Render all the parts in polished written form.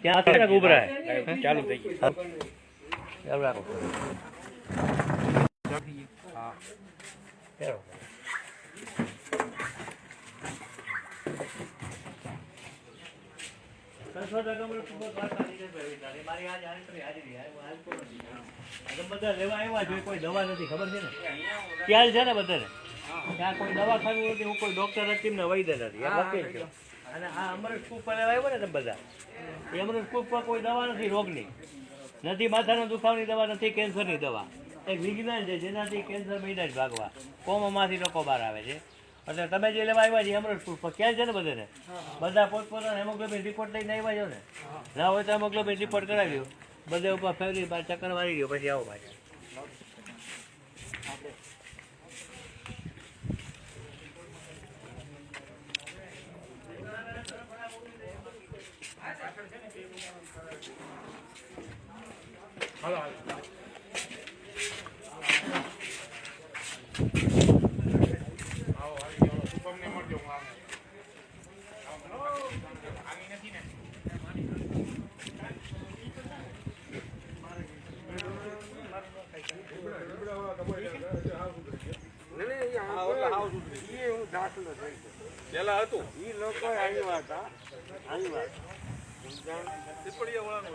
ત્યાં ઉભરા ચાલુ થઈ ગયું. બધા લેવા આવ્યા છે, કોઈ દવા નથી, ખબર છે ને? ત્યાં છે ને બધાને ત્યાં કોઈ દવાખાનું નથી, હું કોઈ ડોક્ટર નથી ને વૈદ્ય નથી, અને આ અમરેશ કૂપ પર લેવા આવ્યો ને તમે બધા, એ અમરેશ કૂપ પર કોઈ દવા નથી રોગની, નથી માથાનો દુખાવાની દવા, નથી કેન્સરની દવા. એક વિજ્ઞાન છે જેનાથી કેન્સર મહિના જ ભાગવા, કોમામાંથી લોકો બહાર આવે છે. એટલે તમે જે લેવા આવ્યા છે અમરેશ કૂપ પર ક્યાં છે ને બધાને, બધા પોતપોતાના હેમોગ્લોબિન રિપોર્ટ લઈને આવ્યા છો ને, ના હોય તો હેમોગ્લોબિન રિપોર્ટ કરાવ્યો, બધે ઉપર ફેરી ચક્કર મારી ગયો, પછી આવો પાછા. પેલા હતું ઈ લોકો આવ્યા હતા, આવ્યા પીપળિયા વાળાનું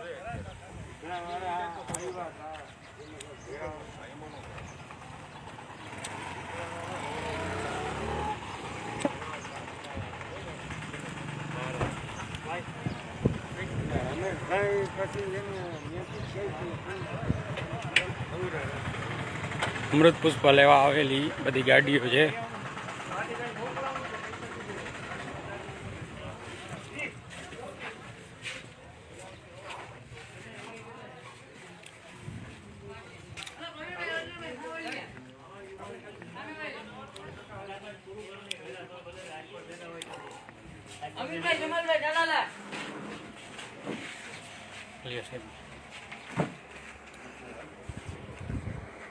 અમૃત પુષ્પ લેવા આવેલી બધી ગાડીઓ છે.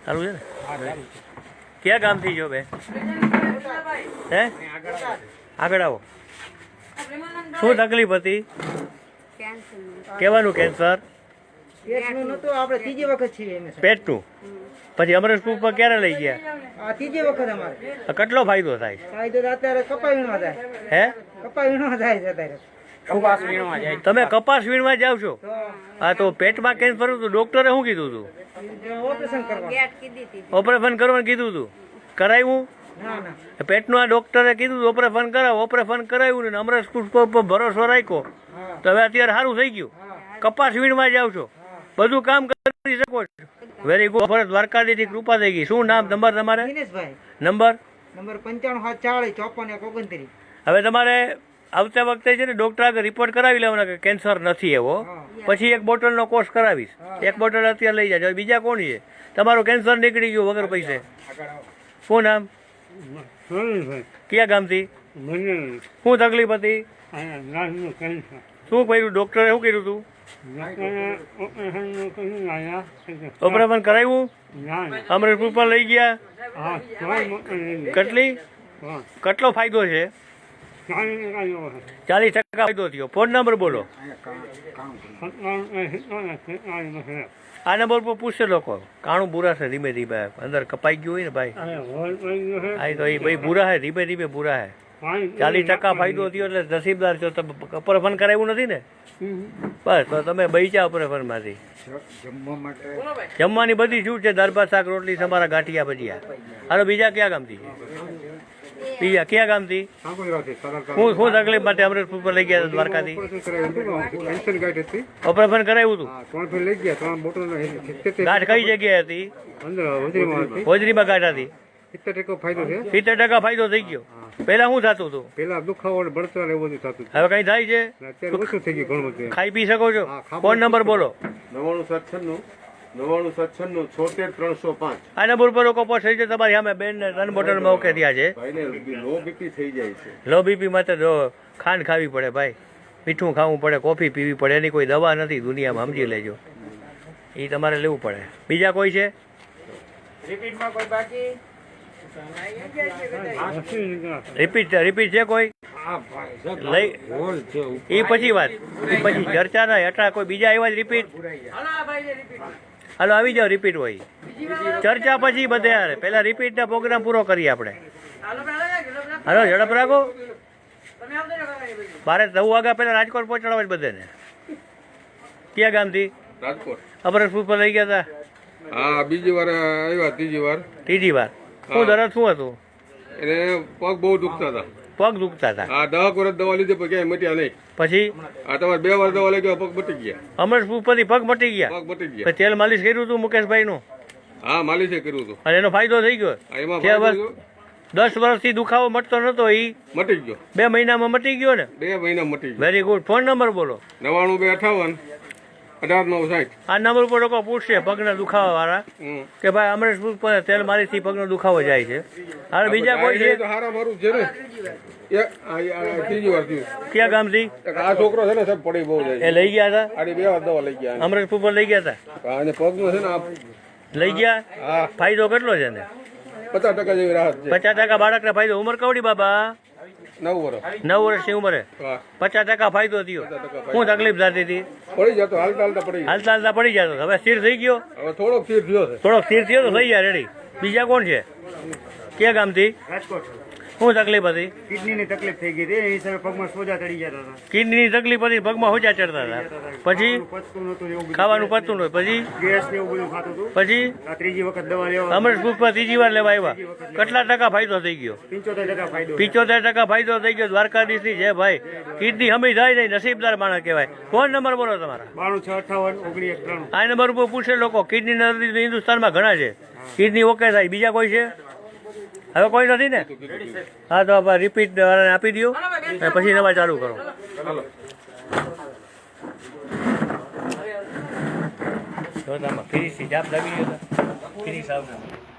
સારું છે ને? ક્યાં ગામથી જો બે હે આગળ આવો. શું તકલીફ હતી? કેવાનું કેન્સર? પેટનું. પછી અમરેશ કૂપ પર ક્યારે લઈ ગયા? ત્રીજી વખત અમારે. કેટલો ફાયદો થાય? ફાયદો અત્યારે કપાસ વીણવા થાય. હે કપાસ વીણવા થાય છે અત્યારે. કપાસ વીણવા જાય. તમે કપાસ વીણવા જાવ છો? હા, તો પેટમાં કેન્સર હતું, ડોક્ટરે શું કીધું હતું? ઓપરેશન કરવા. ઓપરેશન કરવાનું કીધું હતું, કરાવ્યું? ના ના. પેટનું આ ડોક્ટરે કીધું ઓપરેશન કરાવો, ઓપરેશન કરાવ્યું ને અમરેશ કૂપ પર ભરોસો રાખ્યો તો હવે અત્યારે સારું થઈ ગયું. કપાસ વીણવા જાવ છો, બધું કામ કરી શકો છો. Very good. દ્વારકાધીશની કૃપા થઈ ગઈ. શું નામ નંબર તમારે? દિનેશભાઈ. નંબર 95 હવે તમારે આવતા વખતે છે ને ડોક્ટર આગળ રિપોર્ટ કરાવી લેવાના કે કેન્સર નથી એવો, પછી એક બોટલનો કોર્સ કરાવીશ. એક બોટલ અત્યારે લઈ જાય. બીજા કોણ છે? તમારું કેન્સર નીકળી ગયું વગર પૈસે. શું નામ? કયા ગામથી? શું તકલીફ હતી? શું કર્યું ડોક્ટરે? શું કર્યું તું? ઓપરેશન કરાવ્યું? અમરેશ કૂપ પર લઈ ગયા? કેટલો ફાયદો છે? 40% ફાયદો થયો. ફોન નંબર બોલો. આ નંબર પર પૂછશે લોકો. કાણું બુરા છે, ધીમે ધીમે અંદર કપાઈ ગયું હોય ને ભાઈ. હા, તો એ ભાઈ બુરા હે, ધીમે ધીમે બુરા હે. 40% ફાયદો થયો એટલે નસીબદાર છો. તમે ઓપરેશન કરાવ્યું નથી ને? બસ, તો તમે બચા ઓપરેશન માંથી. જમવાની બધી છૂટ છે, દાળ ભાત શાક રોટલી તમારા ગાંઠિયા ભજીયા. હાલો, બીજા કયા ગામથી? બીજા કયા ગામથી? શું તકલીફ માટે અમરેશ કૂપ પર લઈ ગયા દ્વારકાથી? ઓપરેશન કરાવ્યું હતું? ગાંઠ કઈ જગ્યાએ હતી? હોજરીમાં ગાંઠ હતી. 70% ફાયદો થઈ ગયો. પેલા શું થતું હતું? પેલા દુખાવો બળતરા એવું બધું થતું. હવે કઈ થાય છે? અત્યારે ઓછું થઈ ગયું ઘણું બધું. ખાઈ પી શકો છો? ફોન નંબર બોલો. 9997 આ નંબર પર લોકો પહોંચે છે. તમારી સામે બેન ને 3 બોટલ માં ઓકે થયા છે. લો બીપી થઈ જાય છે. લો બીપી માટે ખાંડ ખાવી પડે ભાઈ, મીઠું ખાવું પડે, કોફી પીવી પડે. એની કોઈ દવા નથી દુનિયામાં, સમજી લેજો. એ તમારે લેવું પડે. બીજા કોઈ છે? રિપીટ છે કોઈ? લઈ એ પછી વાત એ પછી ચર્ચા ના હેઠળ કોઈ બીજા આવ્યા જ રિપીટ હાલો આવી જાઓ રિપીટ હોય ચર્ચા પછી બધે યાર પહેલા રિપીટના પ્રોગ્રામ પૂરો કરીએ આપણે હાલો ઝડપ રાખો બારે 9 વાગ્યા પહેલા રાજકોટ પહોંચાડવા જ બધાને ક્યાં ગામથી રાજકોટ અમરેશ પુષ્પ લઈ ગયા હતા હા બીજી વાર આવ્યા ત્રીજી વાર શું દરદ શું હતું એને પગ બહુ દુખતા હતા પગ દુખતા હતા આ 10 વર્ષ દવા લીધી પણ ક્યાંય મટ્યા નહીં પછી આ તમારે 2 વાર દવા લઈ ગયો પગ મટી ગયા અમરેશ પુષ્પથી પગ મટી ગયા પગ મટી પછી ગયા તેલ માલિશ કર્યું હતું મુકેશભાઈનું હા માલિશે કર્યું હતું અને એનો ફાયદો થઈ ગયો આ એમાં ત્યાં ફાયદો બસ 10 વર્ષથી દુખાવો મટતો નતો એ મટી ગયો 2 મહિનામાં મટી ગયો ને 2 મહિના મટી ગયો વેરી ગુડ ફોન નંબર બોલો 92 258 18 9 60 આ નંબર ઉપર લોકો પૂછશે પગના દુખાવા વાળા કે ભાઈ અમરેશ પુષ્પ તેલ માલિશથી પગનો દુખાવો જાય છે હવે બીજા કોઈ છે તો હારા મારું છે ને ત્રીજી વાર થયું ક્યાં ગામથી આ છોકરો છે ને સાહેબ પડી બહુ જાય એ લઈ ગયા હતા આની 2 વાર દવા લઈ ગયા અમરેશ પુષ્પ લઈ ગયા હતા અને પગનો છે ને આ લઈ ગયા હા ફાયદો કેટલો છે ને 50% જેવી રાહત છે 50% બાળકને ફાયદો ઉંમર કવડી બાબા 9 વર્ષ 9 વર્ષની ઉંમરે હા 50% ફાયદો થયો શું તકલીફ થતી હતી પડી જતો હાલતા હાલતા પડી જાય. હાલતા હાલતા પડી જતો હવે સ્થિર થઈ ગયો હવે થોડોક સ્થિર થયો છે થોડોક સ્થિર થયો તો થઈ જાય રેડી બીજા કોણ છે ક્યાં ગામથી રાજકોટ શું તકલીફ હતી કિડનીની તકલીફ થઈ ગઈ હતી એ હિસાબે પગમાં સોજા ચડી જતા હતા કિડનીની તકલીફ હતી પગમાં હોજા ચડતા હતા પછી પચતું નહોતું એવું બધું ખાવાનું પતતું નહોતું પછી ગેસ ને એવું બધું ખાતું હતું પછી આ ત્રીજી વખત દવા લેવા અમરેશ પુષ્પ ત્રીજી વાર લેવા આવ્યા કેટલા ટકા ફાયદો થઈ ગયો 75% ફાયદો 75% ફાયદો થઈ ગયો દ્વારકાધીશથી છે ભાઈ કિડની હમી થાય નહીં નસીબદાર માણસ કહેવાય ફોન નંબર બોલો તમારા 92 658 19 93 આ નંબર ઉપર પૂછે લોકો કિડની નથી તો હિન્દુસ્તાનમાં ઘણા છે કિડની ઓકે થાય બીજા કોઈ છે હવે કોઈ નથી ને હા તો રિપીટ આપી દો અને પછી નવા ચાલુ કરો જો તમે ફિનિશ જાપ લાગી ગયો ફિનિશ આવશે